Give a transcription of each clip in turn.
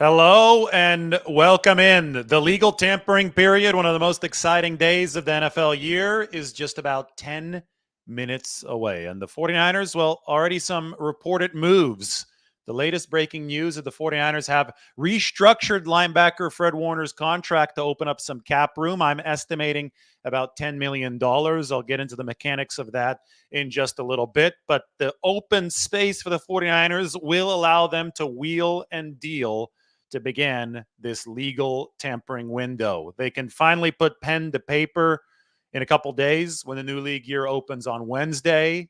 Hello and welcome in. The legal tampering period, one of the most exciting days of the NFL year, is just about 10 minutes away. And the 49ers, well, already some reported moves. The latest breaking news is the 49ers have restructured linebacker Fred Warner's contract to open up some cap room. I'm estimating about $10 million. I'll get into the mechanics of that in just a little bit. But the open space for the 49ers will allow them to wheel and deal to begin this legal tampering window. They can finally put pen to paper in a couple days when the new league year opens on Wednesday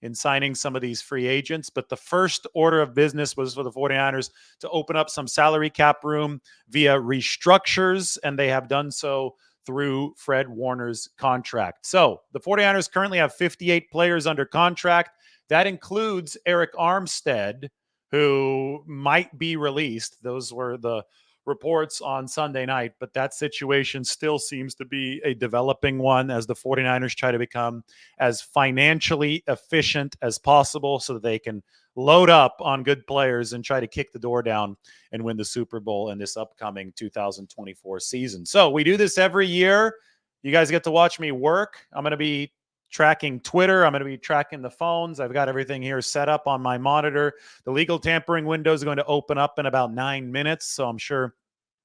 in signing some of these free agents. But the first order of business was for the 49ers to open up some salary cap room via restructures, and they have done so through Fred Warner's contract. So the 49ers currently have 58 players under contract. That includes Arik Armstead, who might be released. Those were the reports on Sunday night, but that situation still seems to be a developing one as the 49ers try to become as financially efficient as possible so that they can load up on good players and try to kick the door down and win the Super Bowl in this upcoming 2024 season. So we do this every year. You guys get to watch me work. I'm going to be tracking Twitter. I'm going to be tracking the phones. I've got everything here set up on my monitor. The legal tampering window is going to open up in about 9 minutes. So I'm sure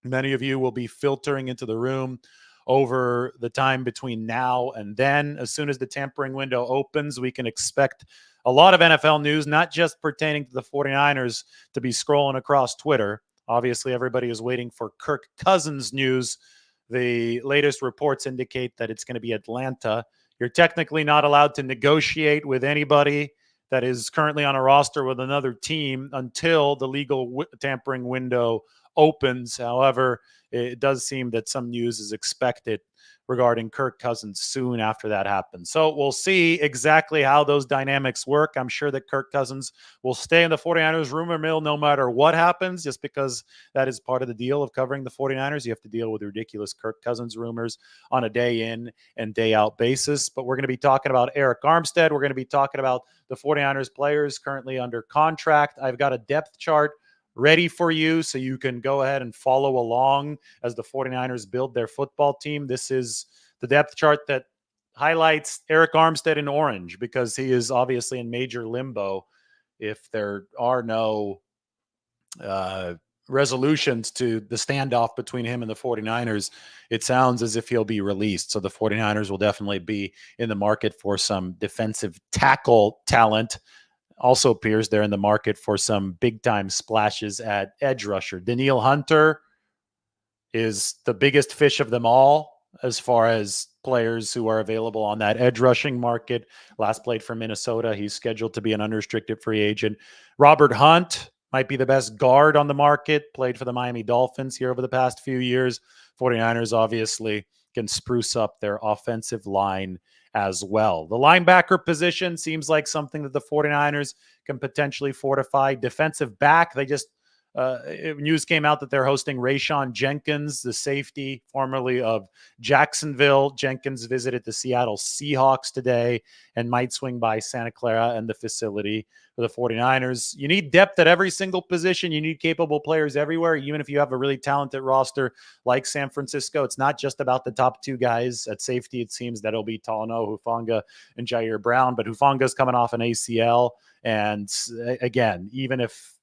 many of you will be filtering into the room over the time between now and then. As soon as the tampering window opens, we can expect a lot of NFL news, not just pertaining to the 49ers, to be scrolling across Twitter. Obviously, everybody is waiting for Kirk Cousins news. The latest reports indicate that it's going to be Atlanta. You're technically not allowed to negotiate with anybody that is currently on a roster with another team until the legal tampering window opens. However, it does seem that some news is expected regarding Kirk Cousins soon after that happens. So we'll see exactly how those dynamics work. I'm sure that Kirk Cousins will stay in the 49ers rumor mill no matter what happens, just because that is part of the deal of covering the 49ers. You have to deal with ridiculous Kirk Cousins rumors on a day in and day out basis. But we're going to be talking about Arik Armstead. We're going to be talking about the 49ers players currently under contract. I've got a depth chart ready for you so you can go ahead and follow along as the 49ers build their football team. This is the depth chart that highlights Arik Armstead in orange because he is obviously in major limbo if there are no resolutions to the standoff between him and the 49ers. It sounds as if he'll be released. So the 49ers will definitely be in the market for some defensive tackle talent. Also appears they're in the market for some big-time splashes at edge rusher. Danielle Hunter is the biggest fish of them all as far as players who are available on that edge rushing market. Last played for Minnesota. He's scheduled to be an unrestricted free agent. Robert Hunt might be the best guard on the market, played for the Miami Dolphins here over the past few years. 49ers obviously can spruce up their offensive line as well. The linebacker position seems like something that the 49ers can potentially fortify. Defensive back, they just news came out that they're hosting Rayshon Jenkins, the safety formerly of Jacksonville. Jenkins visited the Seattle Seahawks today and might swing by Santa Clara and the facility for the 49ers. You need depth at every single position. You need capable players everywhere, even if you have a really talented roster like San Francisco. It's not just about the top two guys at safety. It seems that it'll be Talanoa Hufanga and Jair Brown, but Hufanga's coming off an ACL. And again, even if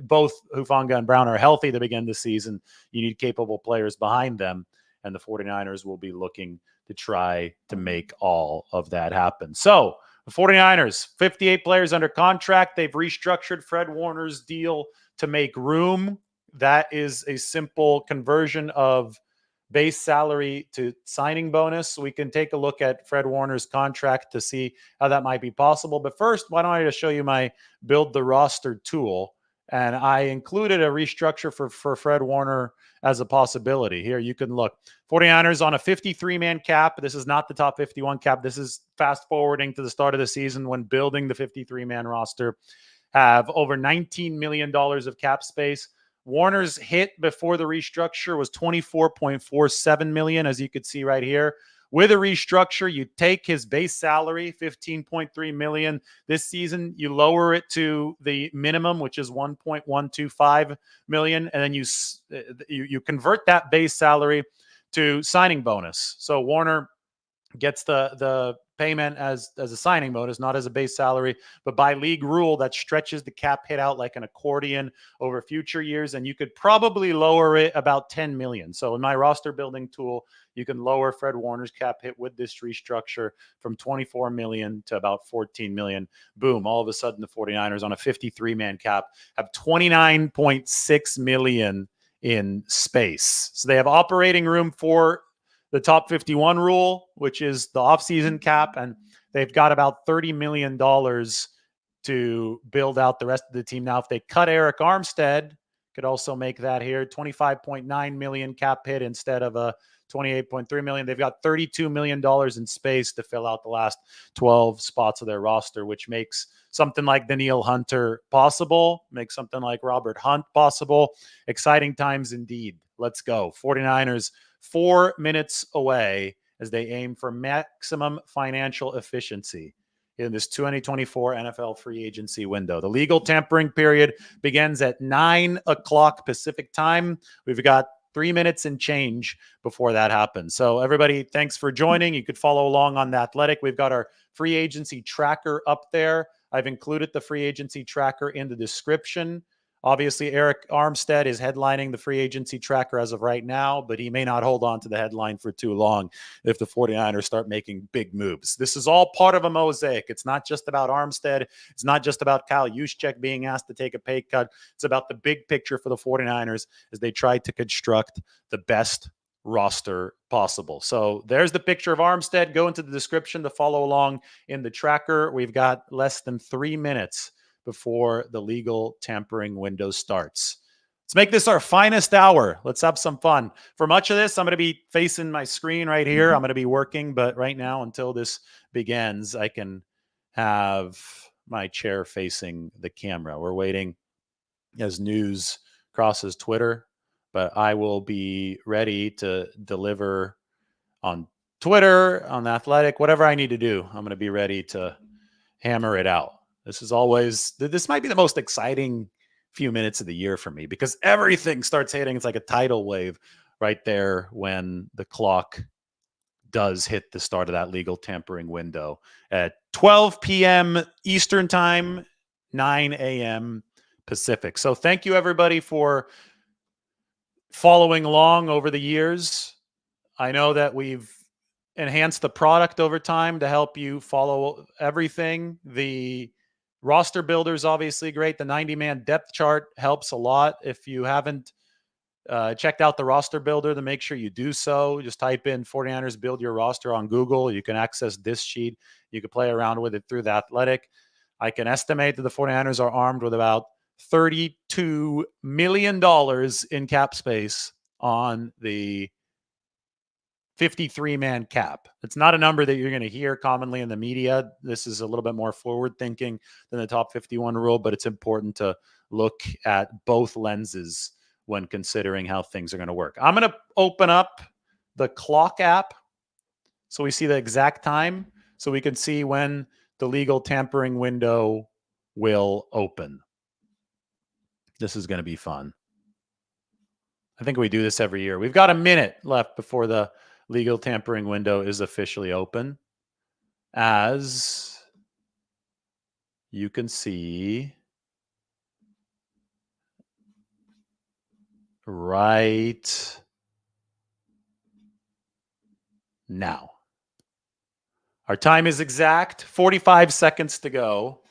both Hufanga and Brown are healthy to begin the season, you need capable players behind them, and the 49ers will be looking to try to make all of that happen. So the 49ers, 58 players under contract. They've restructured Fred Warner's deal to make room. That is a simple conversion of base salary to signing bonus. We can take a look at Fred Warner's contract to see how that might be possible. But first, why don't I just show you my build the roster tool? And I included a restructure for Fred Warner as a possibility. Here, you can look. 49ers on a 53-man cap. This is not the top 51 cap. This is fast forwarding to the start of the season when building the 53-man roster. Have over $19 million of cap space. Warner's hit before the restructure was $24.47 million, as you could see right here, With a restructure, you take his base salary, $15.3 million this season, you lower it to the minimum, which is $1.125 million, and then you convert that base salary to signing bonus. So Warner gets the payment as a signing bonus, not as a base salary. But by league rule, that stretches the cap hit out like an accordion over future years, and you could probably lower it about 10 million. So in my roster building tool, you can lower Fred Warner's cap hit with this restructure from 24 million to about 14 million. Boom, all of a sudden the 49ers on a 53-man cap have 29.6 million in space. So they have operating room for the top 51 rule, which is the offseason cap, and they've got about $30 million to build out the rest of the team. Now, if they cut Arik Armstead, could also make that here, 25.9 million cap hit instead of a 28.3 million. They've got $32 million in space to fill out the last 12 spots of their roster, which makes something like Danielle Hunter possible, makes something like Robert Hunt possible. Exciting times indeed. Let's go. 49ers 4 minutes away as they aim for maximum financial efficiency in this 2024 NFL free agency window. The legal tampering period begins at 9 o'clock Pacific time. We've got 3 minutes and change before that happens. So everybody, thanks for joining. You could follow along on The Athletic. We've got our free agency tracker up there. I've included the free agency tracker in the description. Obviously, Arik Armstead is headlining the free agency tracker as of right now, but he may not hold on to the headline for too long if the 49ers start making big moves. This is all part of a mosaic. It's not just about Armstead. It's not just about Kyle Juszczyk being asked to take a pay cut. It's about the big picture for the 49ers as they try to construct the best roster possible. So there's the picture of Armstead. Go into the description to follow along in the tracker. We've got less than 3 minutes before the legal tampering window starts. Let's make this our finest hour. Let's have some fun. For much of this, I'm going to be facing my screen right here. I'm going to be working, but right now, until this begins, I can have my chair facing the camera. We're waiting as news crosses Twitter, but I will be ready to deliver on Twitter, on The Athletic, whatever I need to do. I'm going to be ready to hammer it out. This might be the most exciting few minutes of the year for me because everything starts hitting. It's like a tidal wave right there when the clock does hit the start of that legal tampering window at 12 p.m. Eastern time, 9 a.m. Pacific. So thank you everybody for following along over the years. I know that we've enhanced the product over time to help you follow everything. The roster builder is obviously great. The 90-man depth chart helps a lot. If you haven't checked out the roster builder, then make sure you do so. Just type in 49ers build your roster on Google. You can access this sheet. You can play around with it through The Athletic. I can estimate that the 49ers are armed with about $32 million in cap space on the 53-man cap. It's not a number that you're going to hear commonly in the media. This is a little bit more forward thinking than the top 51 rule, but it's important to look at both lenses when considering how things are going to work. I'm going to open up the clock app so we see the exact time so we can see when the legal tampering window will open. This is going to be fun. I think we do this every year. We've got a minute left before the legal tampering window is officially open. As you can see right now. Our time is exact, 45 seconds to go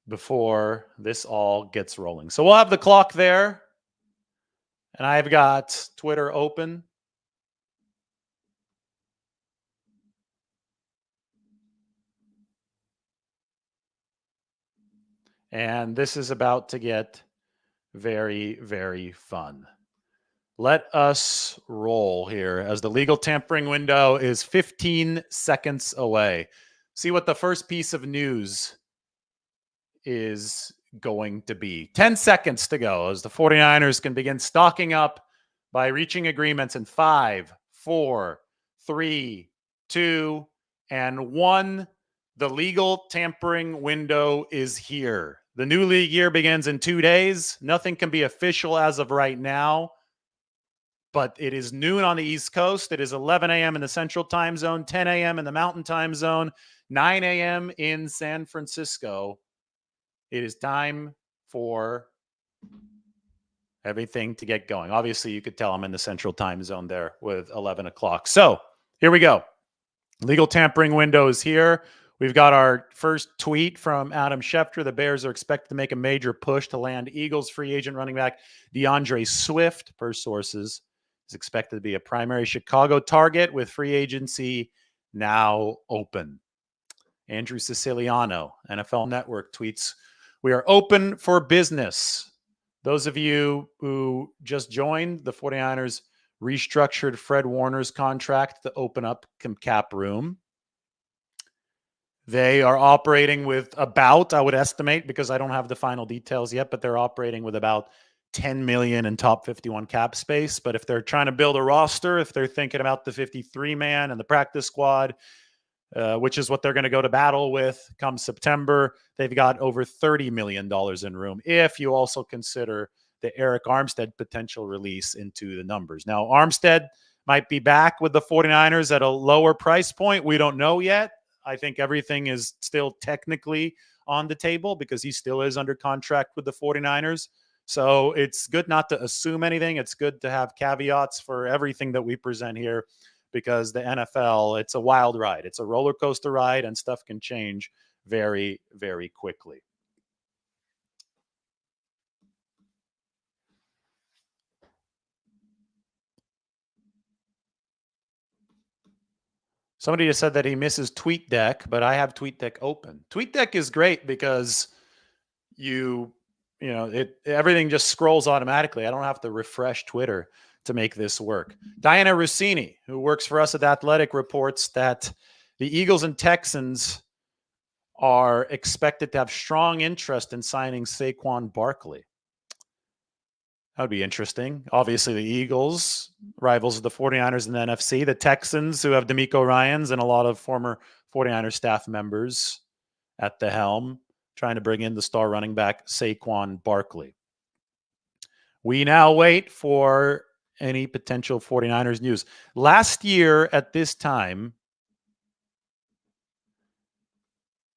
before this all gets rolling. So we'll have the clock there. And I've got Twitter open. And this is about to get very, very fun. Let us roll here as the legal tampering window is 15 seconds away. See what the first piece of news is going to be. 10 seconds to go as the 49ers can begin stocking up by reaching agreements in 5, 4, 3, 2, and 1. The legal tampering window is here. The new league year begins in 2 days. Nothing can be official as of right now, but it is noon on the East Coast. It is 11 a.m. in the Central Time Zone, 10 a.m. in the Mountain Time Zone, 9 a.m. in San Francisco. It is time for everything to get going. Obviously, you could tell I'm in the Central Time Zone there with 11 o'clock. So here we go. Legal tampering window is here. We've got our first tweet from Adam Schefter. The Bears are expected to make a major push to land Eagles free agent running back DeAndre Swift, per sources. Is expected to be a primary Chicago target with free agency now open. Andrew Siciliano, NFL Network, tweets, "We are open for business." Those of you who just joined, the 49ers restructured Fred Warner's contract to open up cap room. They are operating with about, I would estimate, because I don't have the final details yet, but they're operating with about 10 million in top 51 cap space. But if they're trying to build a roster, if they're thinking about the 53-man and the practice squad, which is what they're going to go to battle with come September, they've got over $30 million in room, if you also consider the Arik Armstead potential release into the numbers. Now, Armstead might be back with the 49ers at a lower price point. We don't know yet. I think everything is still technically on the table because he still is under contract with the 49ers. So it's good not to assume anything. It's good to have caveats for everything that we present here, because the NFL, it's a wild ride. It's a roller coaster ride, and stuff can change very, very quickly. Somebody just said that he misses TweetDeck, but I have TweetDeck open. TweetDeck is great because everything just scrolls automatically. I don't have to refresh Twitter to make this work. Diana Rossini, who works for us at Athletic, reports that the Eagles and Texans are expected to have strong interest in signing Saquon Barkley. That would be interesting. Obviously, the Eagles, rivals of the 49ers in the NFC. The Texans, who have D'Amico Ryans and a lot of former 49ers staff members at the helm, trying to bring in the star running back Saquon Barkley. We now wait for any potential 49ers news. Last year at this time,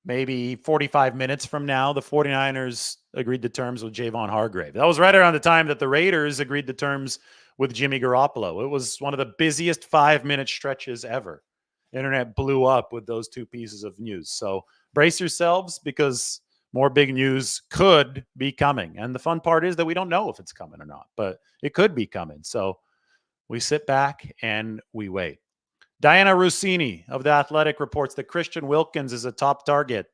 maybe 45 minutes from now, the 49ers agreed to terms with Javon Hargrave. That was right around the time that the Raiders agreed to terms with Jimmy Garoppolo. It was one of the busiest 5-minute stretches ever. Internet blew up with those two pieces of news. So brace yourselves, because more big news could be coming. And the fun part is that we don't know if it's coming or not, but it could be coming. So we sit back and we wait. Diana Rossini of The Athletic reports that Christian Wilkins is a top target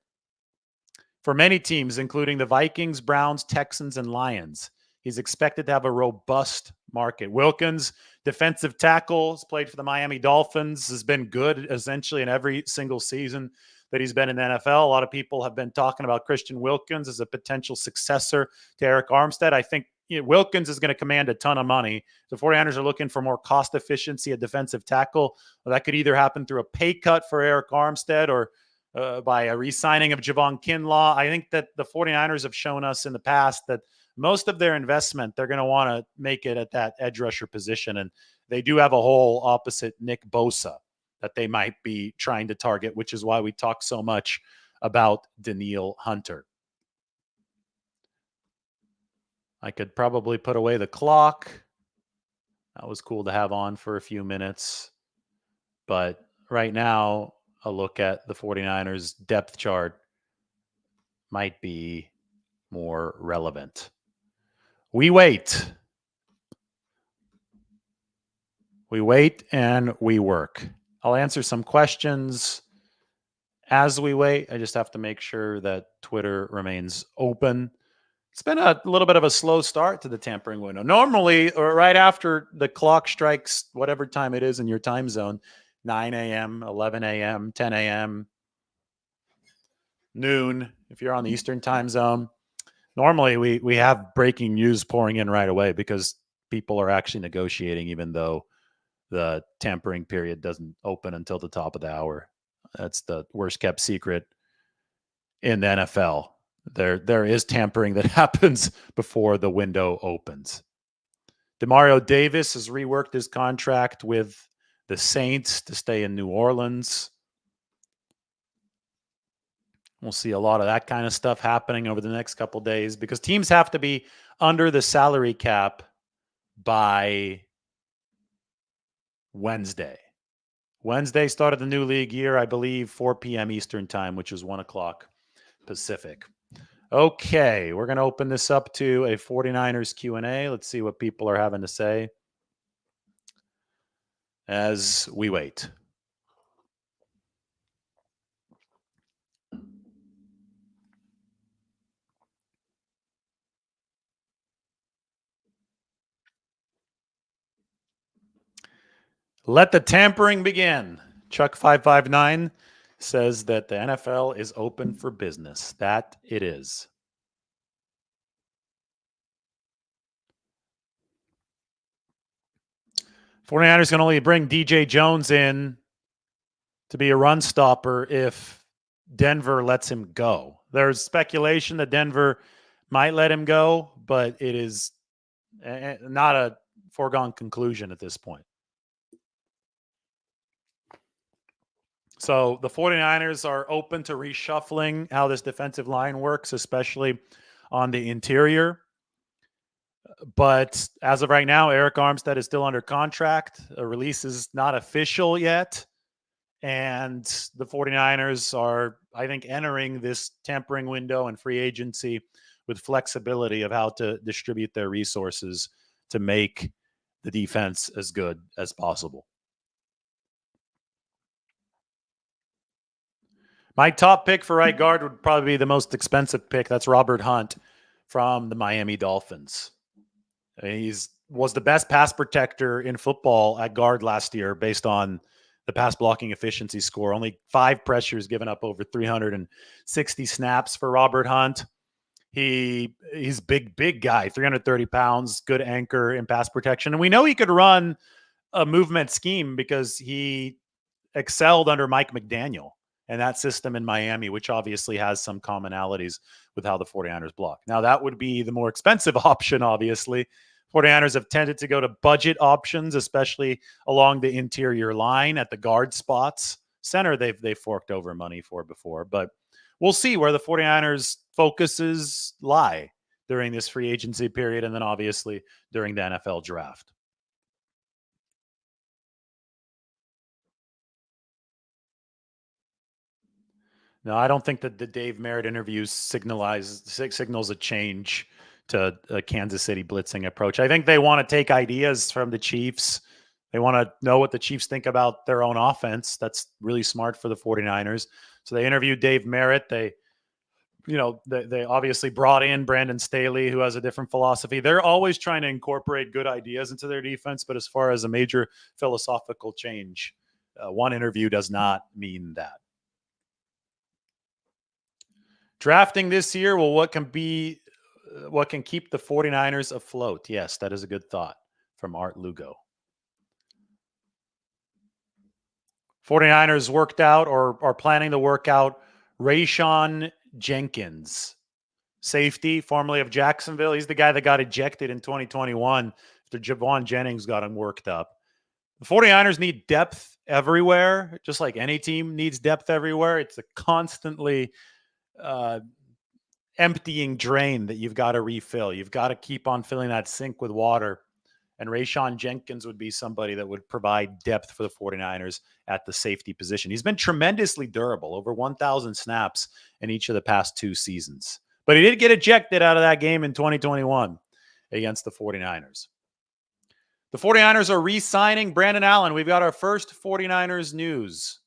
for many teams, including the Vikings, Browns, Texans, and Lions. He's expected to have a robust market. Wilkins, defensive tackle, has played for the Miami Dolphins, has been good essentially in every single season that he's been in the NFL. A lot of people have been talking about Christian Wilkins as a potential successor to Arik Armstead. I think Wilkins is going to command a ton of money. The 49ers are looking for more cost efficiency at defensive tackle. Well, that could either happen through a pay cut for Arik Armstead or by a re-signing of Javon Kinlaw. I think that the 49ers have shown us in the past that most of their investment, they're going to want to make it at that edge rusher position. And they do have a hole opposite Nick Bosa that they might be trying to target, which is why we talk so much about Danielle Hunter. I could probably put away the clock. That was cool to have on for a few minutes. But right now, a look at the 49ers depth chart might be more relevant. We wait. We wait and we work. I'll answer some questions as we wait. I just have to make sure that Twitter remains open. It's been a little bit of a slow start to the tampering window. Normally, or right after the clock strikes whatever time it is in your time zone, 9 a.m., 11 a.m., 10 a.m., noon, if you're on the Eastern time zone, normally we have breaking news pouring in right away because people are actually negotiating, even though the tampering period doesn't open until the top of the hour. That's the worst kept secret in the NFL. There is tampering that happens before the window opens. Demario Davis has reworked his contract with the Saints to stay in New Orleans. We'll see a lot of that kind of stuff happening over the next couple of days because teams have to be under the salary cap by Wednesday. Wednesday started the new league year, I believe, 4 p.m. Eastern time, which is 1 o'clock Pacific. Okay, we're going to open this up to a 49ers Q&A. Let's see what people are having to say as we wait. Let the tampering begin. Chuck559 says that the NFL is open for business. That it is. '49ers can only bring DJ Jones in to be a run stopper if Denver lets him go. There's speculation that Denver might let him go, but it is not a foregone conclusion at this point. So the 49ers are open to reshuffling how this defensive line works, especially on the interior. But as of right now, Arik Armstead is still under contract. A release is not official yet. And the 49ers are, I think, entering this tampering window and free agency with flexibility of how to distribute their resources to make the defense as good as possible. My top pick for right guard would probably be the most expensive pick. That's Robert Hunt from the Miami Dolphins. He was the best pass protector in football at guard last year based on the pass blocking efficiency score. Only 5 pressures given up over 360 snaps for Robert Hunt. He's big guy, 330 pounds, good anchor in pass protection. And we know he could run a movement scheme because he excelled under Mike McDaniel and that system in Miami, which obviously has some commonalities with how the 49ers block. Now, that would be the more expensive option, obviously. 49ers have tended to go to budget options, especially along the interior line at the guard spots. Center, they've forked over money for before, but we'll see where the 49ers focuses lie during this free agency period and then obviously during the NFL draft. No, I don't think that the Dave Merritt interview signals a change to a Kansas City blitzing approach. I think they want to take ideas from the Chiefs. They want to know what the Chiefs think about their own offense. That's really smart for the 49ers. So they interviewed Dave Merritt. They obviously brought in Brandon Staley, who has a different philosophy. They're always trying to incorporate good ideas into their defense, but as far as a major philosophical change, one interview does not mean that. Drafting this year, well, what can keep the 49ers afloat? Yes, that is a good thought from Art Lugo. 49ers worked out or are planning to work out Rayshon Jenkins, safety, formerly of Jacksonville. He's the guy that got ejected in 2021 after Javon Jennings got him worked up. The 49ers need depth everywhere, just like any team needs depth everywhere. It's a constantly emptying drain that you've got to refill. You've got to keep on filling that sink with water. And Rayshon Jenkins would be somebody that would provide depth for the 49ers at the safety position. He's been tremendously durable, over 1,000 snaps in each of the past 2 seasons. But he did get ejected out of that game in 2021 against the 49ers. The 49ers are re-signing Brandon Allen. We've got our first 49ers news.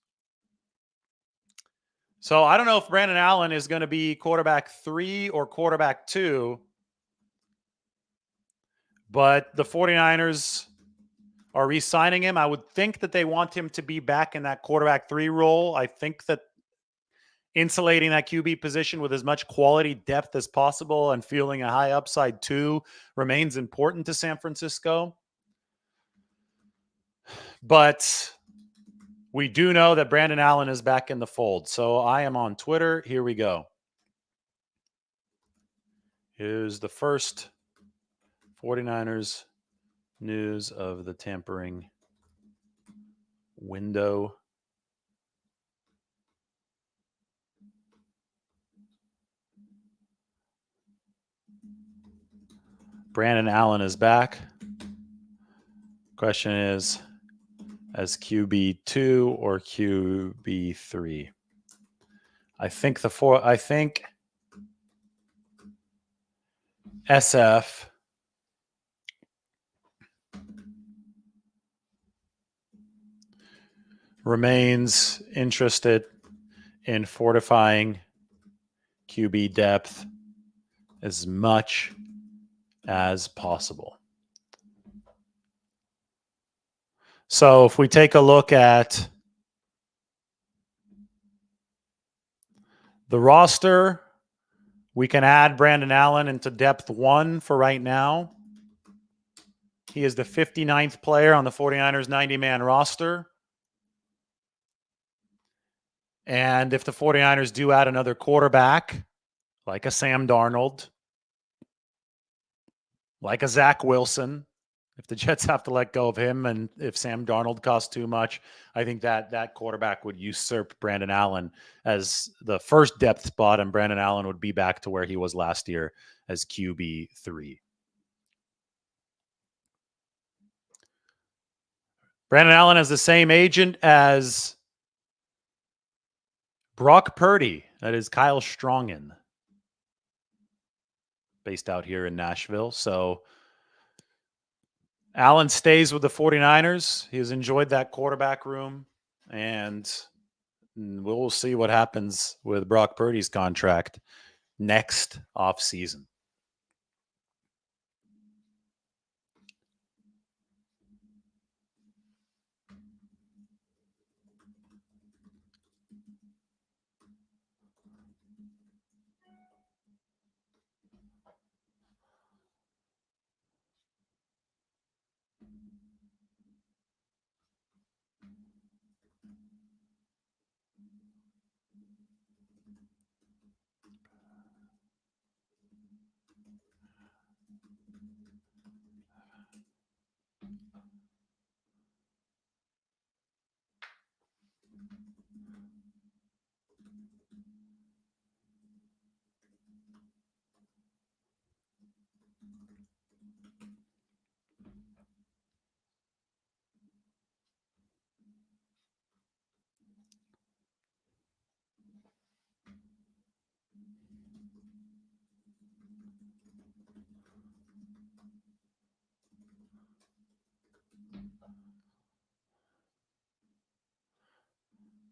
So I don't know if Brandon Allen is going to be quarterback 3 or quarterback 2, but the 49ers are re-signing him. I would think that they want him to be back in that quarterback 3 role. I think that insulating that QB position with as much quality depth as possible and fueling a high upside 2 remains important to San Francisco. But we do know that Brandon Allen is back in the fold. So I am on Twitter. Here we go. Here's the first 49ers news of the tampering window. Brandon Allen is back. Question is, as QB2 or QB3? I think SF remains interested in fortifying QB depth as much as possible. So if we take a look at the roster, we can add Brandon Allen into depth 1 for right now. He is the 59th player on the 49ers 90-man roster. And if the 49ers do add another quarterback, like a Sam Darnold, like a Zach Wilson, if the Jets have to let go of him and if Sam Darnold costs too much, I think that quarterback would usurp Brandon Allen as the first depth spot, and Brandon Allen would be back to where he was last year as QB3. Brandon Allen has the same agent as Brock Purdy. That is Kyle Strongen, based out here in Nashville. So Allen stays with the 49ers. He has enjoyed that quarterback room, and we'll see what happens with Brock Purdy's contract next offseason.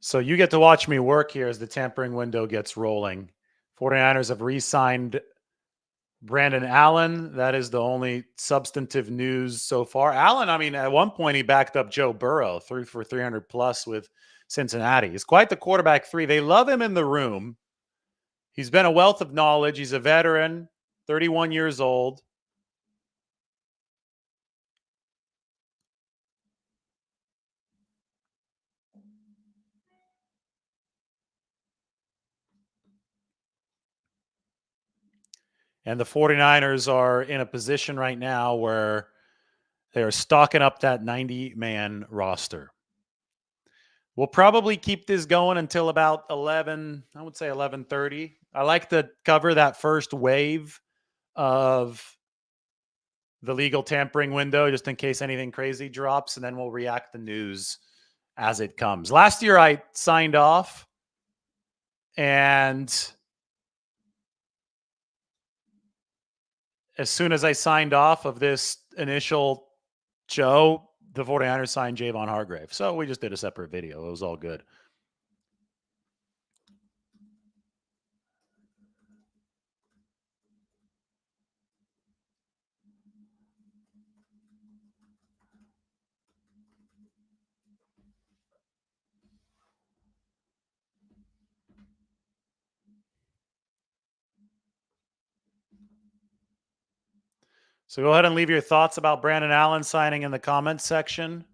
So you get to watch me work here as the tampering window gets rolling. 49ers have re-signed Brandon Allen. That is the only substantive news so far. Allen, I mean, at one point he backed up Joe Burrow, threw for 300 plus with Cincinnati. He's quite the quarterback 3. They love him in the room. He's been a wealth of knowledge. He's a veteran, 31 years old. And the 49ers are in a position right now where they are stocking up that 90-man roster. We'll probably keep this going until about 11, I would say 11:30. I like to cover that first wave of the legal tampering window just in case anything crazy drops, and then we'll react to news as it comes. Last year I signed off, and as soon as I signed off of this initial show, the 49ers signed Javon Hargrave. So we just did a separate video. It was all good. So go ahead and leave your thoughts about Brandon Allen signing in the comments section.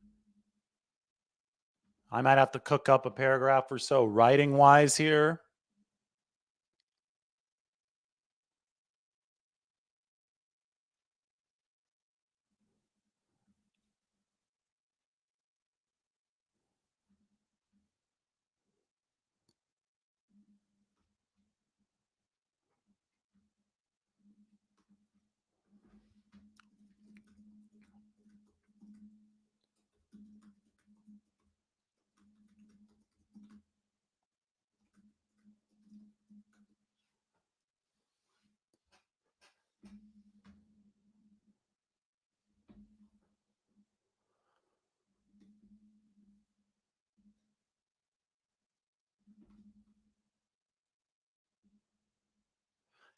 I might have to cook up a paragraph or so writing wise here.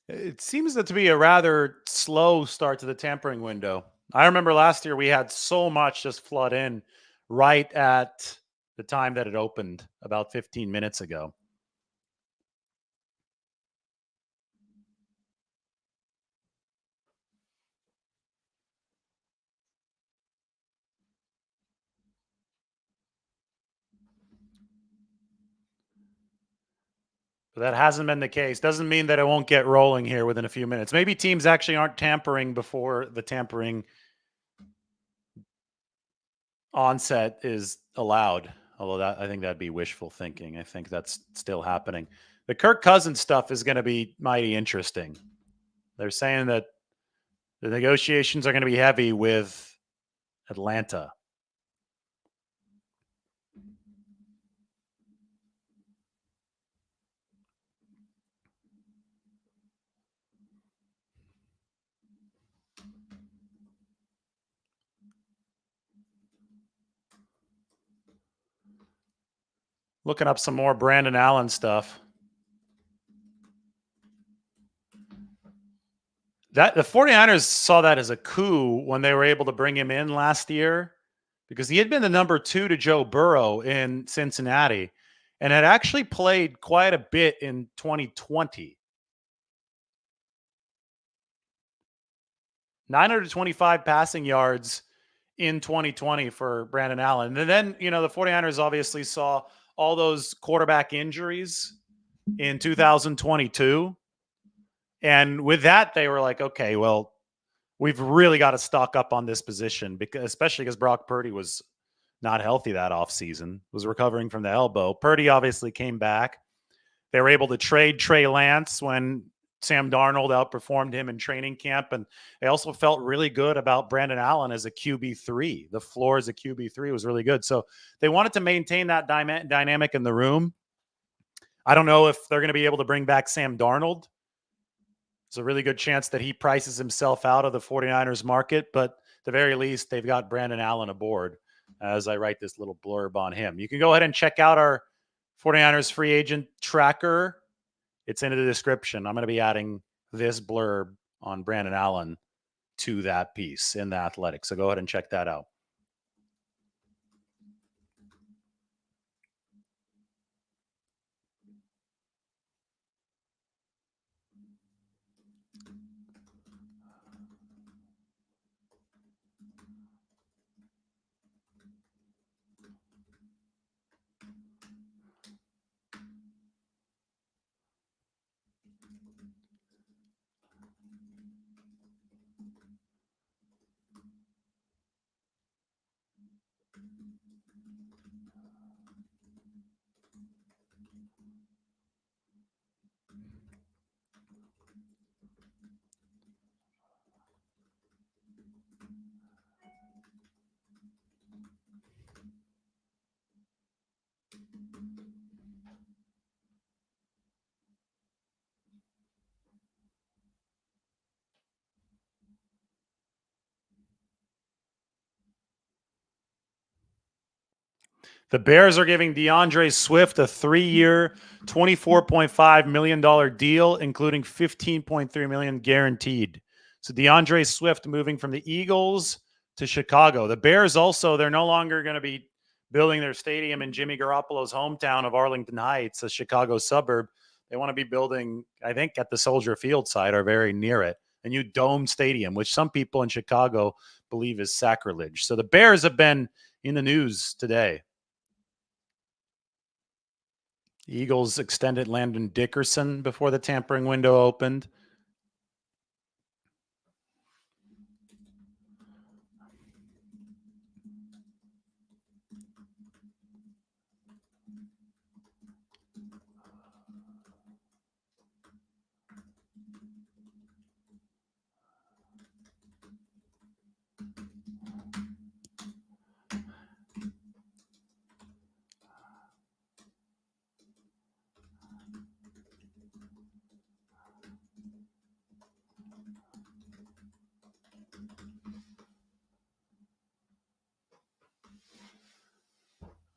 It seems to be a rather slow start to the tampering window. I remember last year we had so much just flood in right at the time that it opened about 15 minutes ago. But that hasn't been the case. Doesn't mean that it won't get rolling here within a few minutes. Maybe teams actually aren't tampering before the tampering onset is allowed. Although that I think that'd be wishful thinking. I think that's still happening. The Kirk Cousins stuff is going to be mighty interesting. They're saying that the negotiations are going to be heavy with Atlanta. Looking up some more Brandon Allen stuff. That the 49ers saw that as a coup when they were able to bring him in last year because he had been the number 2 to Joe Burrow in Cincinnati and had actually played quite a bit in 2020. 925 passing yards in 2020 for Brandon Allen. And then, the 49ers obviously saw all those quarterback injuries in 2022. And with that, they were like, okay, well, we've really got to stock up on this position because, especially because Brock Purdy was not healthy that offseason, was recovering from the elbow. Purdy obviously came back. They were able to trade Trey Lance when Sam Darnold outperformed him in training camp. And they also felt really good about Brandon Allen as a QB3. The floor as a QB3 was really good. So they wanted to maintain that dynamic in the room. I don't know if they're going to be able to bring back Sam Darnold. There's a really good chance that he prices himself out of the 49ers market, but at the very least, they've got Brandon Allen aboard as I write this little blurb on him. You can go ahead and check out our 49ers free agent tracker. It's in the description. I'm going to be adding this blurb on Brandon Allen to that piece in The Athletic. So go ahead and check that out. The Bears are giving DeAndre Swift a 3-year, $24.5 million deal, including $15.3 million guaranteed. So DeAndre Swift moving from the Eagles to Chicago. The Bears also, they're no longer going to be building their stadium in Jimmy Garoppolo's hometown of Arlington Heights, a Chicago suburb. They want to be building, I think, at the Soldier Field site or very near it, a new dome stadium, which some people in Chicago believe is sacrilege. So the Bears have been in the news today. Eagles extended Landon Dickerson before the tampering window opened.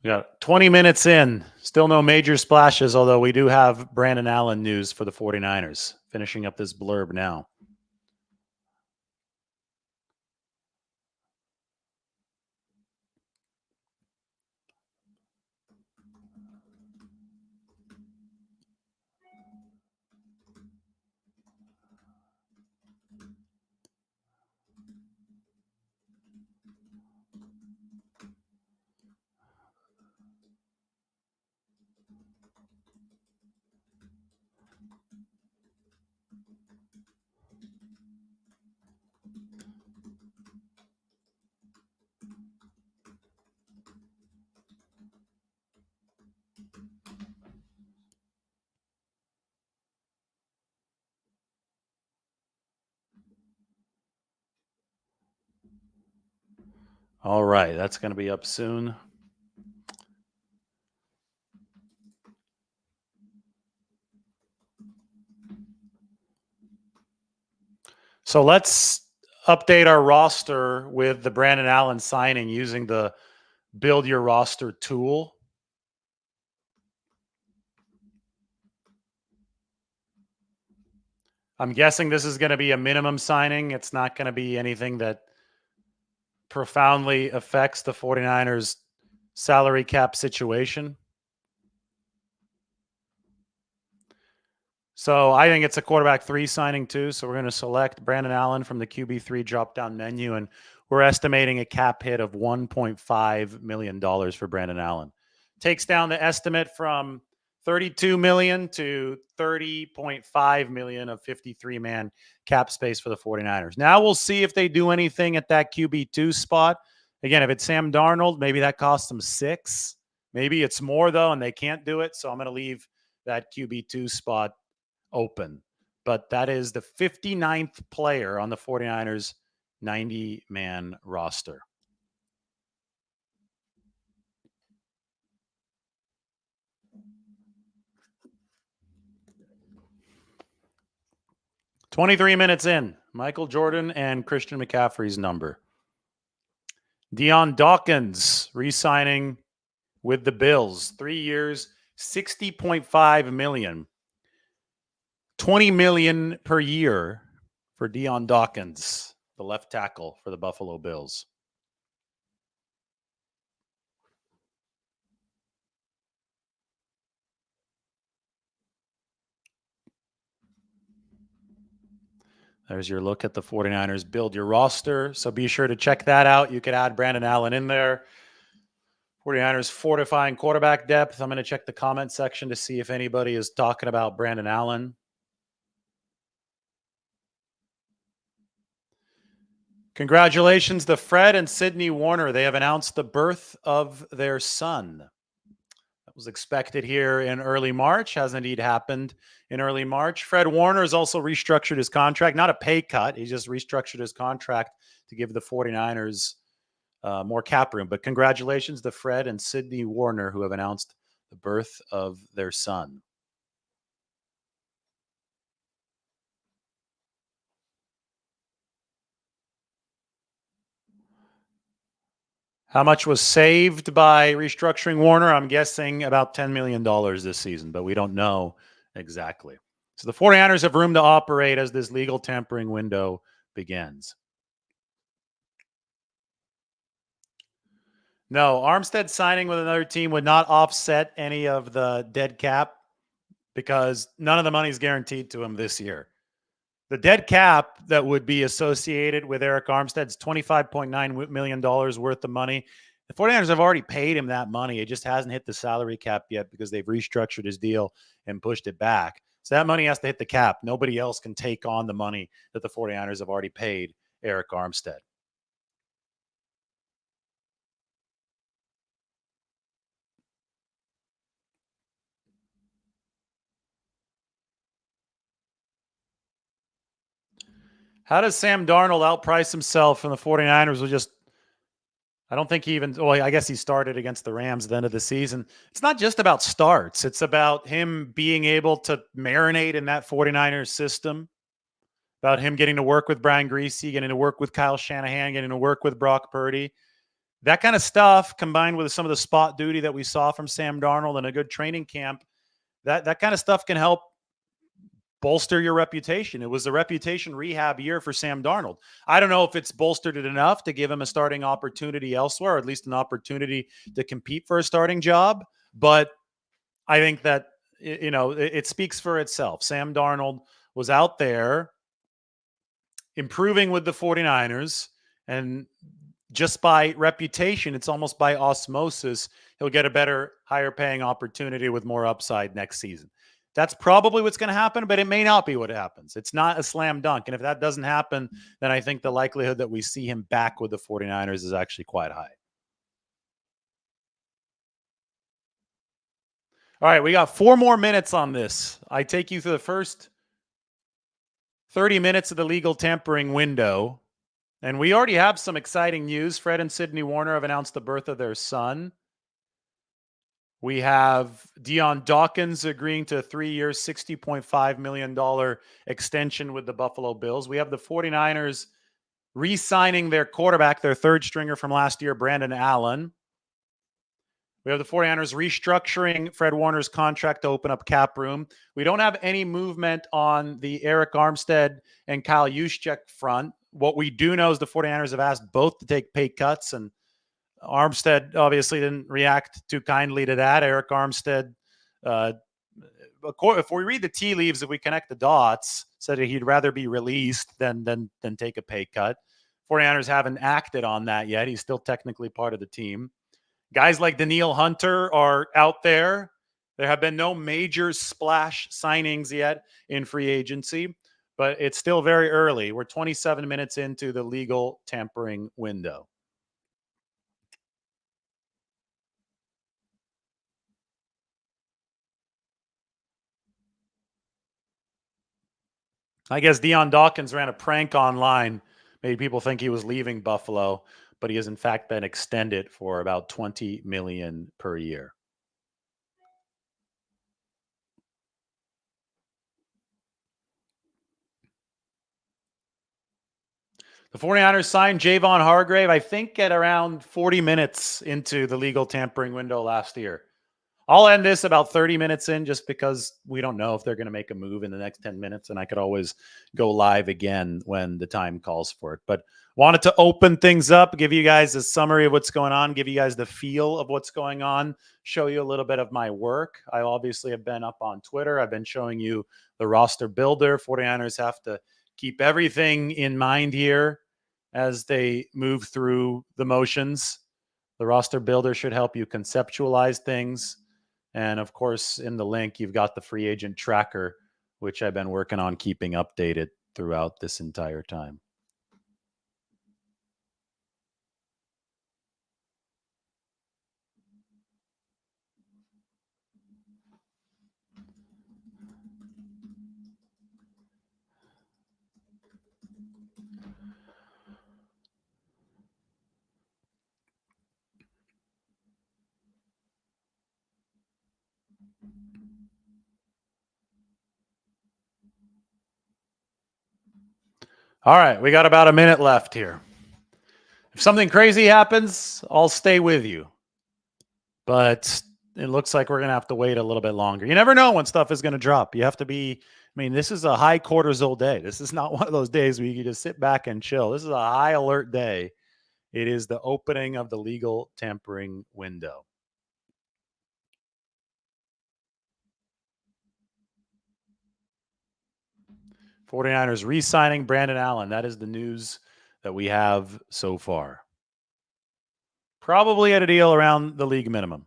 We got 20 minutes in. Still no major splashes, although we do have Brandon Allen news for the 49ers. Finishing up this blurb now. All right, that's going to be up soon. So let's update our roster with the Brandon Allen signing using the Build Your Roster tool. I'm guessing this is going to be a minimum signing. It's not going to be anything that profoundly affects the 49ers salary cap situation. So I think it's a quarterback 3 signing too. So we're going to select Brandon Allen from the QB3 drop-down menu, and we're estimating a cap hit of $1.5 million for Brandon Allen. Takes down the estimate from $32 million to $30.5 million of 53-man cap space for the 49ers. Now we'll see if they do anything at that QB2 spot. Again, if it's Sam Darnold, maybe that costs them 6. Maybe it's more, though, and they can't do it. So I'm going to leave that QB2 spot open. But that is the 59th player on the 49ers 90-man roster. "23 minutes in, Michael Jordan and Christian McCaffrey's number. Dion Dawkins re-signing with the Bills. 3 years, $60.5 million. $20 million per year for Dion Dawkins, the left tackle for the Buffalo Bills. There's your look at the 49ers Build Your Roster. So be sure to check that out. You could add Brandon Allen in there. 49ers fortifying quarterback depth. I'm going to check the comment section to see if anybody is talking about Brandon Allen. Congratulations to Fred and Sydney Warner. They have announced the birth of their son. That was expected here in early March, has indeed happened in early March. Fred Warner has also restructured his contract, not a pay cut. He just restructured his contract to give the 49ers more cap room. But congratulations to Fred and Sydney Warner, who have announced the birth of their son. How much was saved by restructuring Warner? I'm guessing about $10 million this season, but we don't know exactly. So the 49ers have room to operate as this legal tampering window begins. No, Armstead signing with another team would not offset any of the dead cap because none of the money is guaranteed to him this year. The dead cap that would be associated with Arik Armstead's $25.9 million worth of money. The 49ers have already paid him that money. It just hasn't hit the salary cap yet because they've restructured his deal and pushed it back. So that money has to hit the cap. Nobody else can take on the money that the 49ers have already paid Arik Armstead. How does Sam Darnold outprice himself from the 49ers? Will just I don't think he even, well, I guess he started against the Rams at the end of the season. It's not just about starts. It's about him being able to marinate in that 49ers system, about him getting to work with Brian Greasy, getting to work with Kyle Shanahan, getting to work with Brock Purdy. That kind of stuff combined with some of the spot duty that we saw from Sam Darnold and a good training camp, that kind of stuff can help bolster your reputation. It was a reputation rehab year for Sam Darnold. I don't know if it's bolstered it enough to give him a starting opportunity elsewhere, or at least an opportunity to compete for a starting job. But I think that, it speaks for itself. Sam Darnold was out there improving with the 49ers, and just by reputation, it's almost by osmosis, he'll get a better, higher paying opportunity with more upside next season. That's probably what's going to happen, but it may not be what happens. It's not a slam dunk. And if that doesn't happen, then I think the likelihood that we see him back with the 49ers is actually quite high. All right, we got 4 more minutes on this. I take you through the first 30 minutes of the legal tampering window. And we already have some exciting news. Fred and Sydney Warner have announced the birth of their son. We have Dion Dawkins agreeing to a 3-year, $60.5 million extension with the Buffalo Bills. We have the 49ers re-signing their quarterback, their third stringer from last year, Brandon Allen. We have the 49ers restructuring Fred Warner's contract to open up cap room. We don't have any movement on the Arik Armstead and Kyle Juszczyk front. What we do know is the 49ers have asked both to take pay cuts, and Armstead obviously didn't react too kindly to that. Arik Armstead, if we read the tea leaves, if we connect the dots, said that he'd rather be released than take a pay cut. 49ers haven't acted on that yet. He's still technically part of the team. Guys like Danielle Hunter are out there. There have been no major splash signings yet in free agency, but it's still very early. We're 27 minutes into the legal tampering window. I guess Dion Dawkins ran a prank online, made people think he was leaving Buffalo, but he has in fact been extended for about $20 million per year. The 49ers signed Javon Hargrave, I think, at around 40 minutes into the legal tampering window last year. I'll end this about 30 minutes in just because we don't know if they're going to make a move in the next 10 minutes, and I could always go live again when the time calls for it. But wanted to open things up, give you guys a summary of what's going on, give you guys the feel of what's going on, show you a little bit of my work. I obviously have been up on Twitter. I've been showing you the roster builder. 49ers have to keep everything in mind here as they move through the motions. The roster builder should help you conceptualize things. And of course, in the link, you've got the free agent tracker, which I've been working on keeping updated throughout this entire time. All right, we got about a minute left here. If something crazy happens, I'll stay with you. But it looks like we're going to have to wait a little bit longer. You never know when stuff is going to drop. You have to be, this is a high cortisol day. This is not one of those days where you can just sit back and chill. This is a high alert day. It is the opening of the legal tampering window. '49ers re-signing Brandon Allen. That is the news that we have so far. Probably at a deal around the league minimum.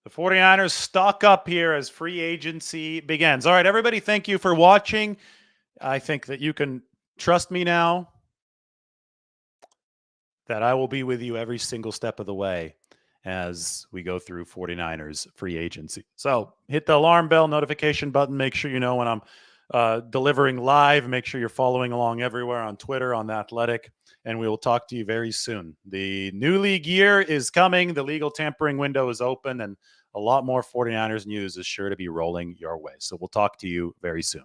The 49ers stock up here as free agency begins. All right, everybody, thank you for watching. I think that you can trust me now that I will be with you every single step of the way as we go through 49ers free agency. So hit the alarm bell notification button. Make sure you know when I'm delivering live. Make sure you're following along everywhere on Twitter, on The Athletic, and we will talk to you very soon. The new league year is coming. The legal tampering window is open, and a lot more 49ers news is sure to be rolling your way. So we'll talk to you very soon.